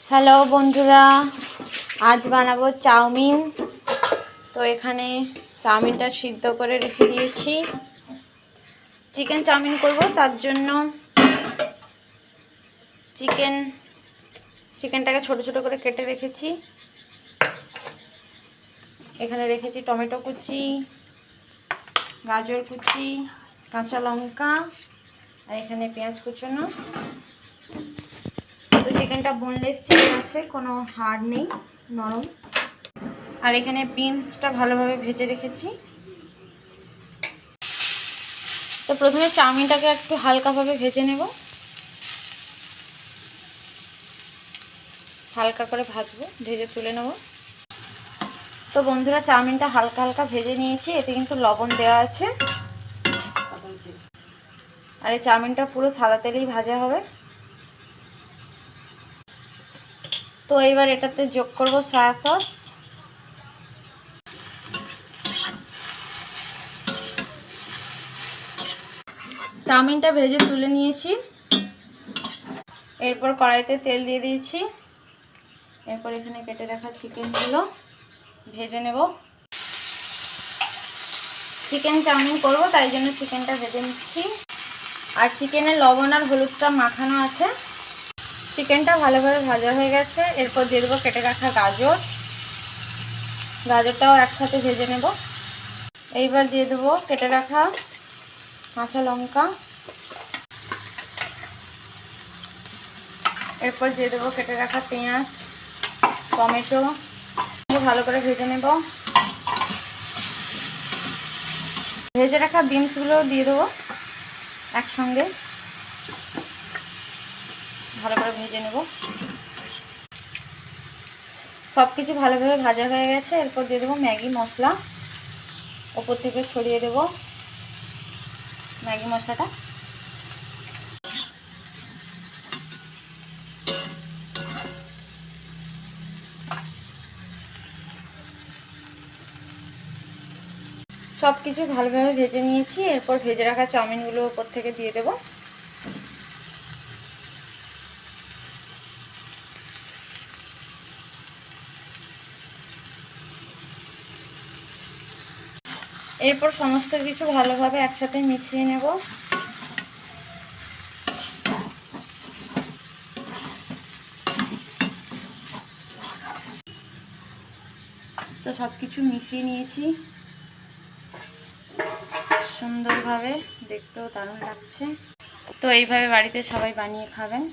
Hello বন্ধুরা, আজ বানাবো চাউমিন। তো এখানে চাউমিনটা সিদ্ধ করে রেখে দিয়েছি। চিকেন চাউমিন করব, তার জন্য চিকেনটাকে ছোট ছোট করে কেটে রেখেছি। এখানে রেখেছি টমেটো কুচি, গাজর কুচি, কাঁচা লঙ্কা, আর এখানে পেঁয়াজ কুচোনো। তো চিকেনটা বোনলেস চিকেন আছে, কোনো হাড় নেই, নরম। আর এখানে বিনসটা ভালোভাবে ভেজে রেখেছি। তো প্রথমে চাউমিনটাকে একটু হালকাভাবে ভেজে নেব, হালকা করে ভাজবো, ভেজে তুলে নেব। তো বন্ধুরা, চাউমিনটা হালকা হালকা ভেজে নিয়েছি, এতে কিন্তু লবণ দেওয়া আছে। আর এই চাউমিনটা পুরো সাদা তেলেই ভাজা হবে। তো এবার এটাতে যোগ করব সয়া সস। চাউমিনটা ভেজে তুলে নিয়েছি। এরপর কড়াইতে তেল দিয়ে দিয়েছি। এরপর এখানে কেটে রাখা চিকেনগুলো ভেজে নেব। চিকেন চাউমিন করব, তাই জন্য চিকেনটা ভেজে নিচ্ছি। আর চিকেনের লবণ আর হলুদটা মাখানো আছে। চিকেনটা ভালোভাবে ভাজা হয়ে গেছে। এরপর দিয়ে দেবো কেটে রাখা গাজরটাও একসাথে ভেজে নেব। এইবার দিয়ে দেবো কেটে রাখা কাঁচা লঙ্কা। এরপর দিয়ে দেবো কেটে রাখা পেঁয়াজ, টমেটো, ভালো করে ভেজে নেব। ভেজে রাখা বিনসগুলো দিয়ে দেবো একসঙ্গে, ভালো করে ভেজে নেব। সব কিছু ভালোভাবে ভাজা হয়ে গেছে। এরপর দিয়ে দেবো ম্যাগি মশলা, ওপর থেকে ছড়িয়ে দেব ম্যাগি মশলাটা। সব কিছু ভালোভাবে ভেজে নিয়েছি। এরপর ভেজে রাখা চাউমিনগুলো ওপর থেকে দিয়ে দেব। এরপর সমস্ত কিছু ভালোভাবে একসাথে মিশিয়ে নেব। তো সব কিছু মিশিয়ে নিয়েছি সুন্দরভাবে, দেখতেও দারুণ লাগছে। তো এইভাবে বাড়িতে সবাই বানিয়ে খাবেন।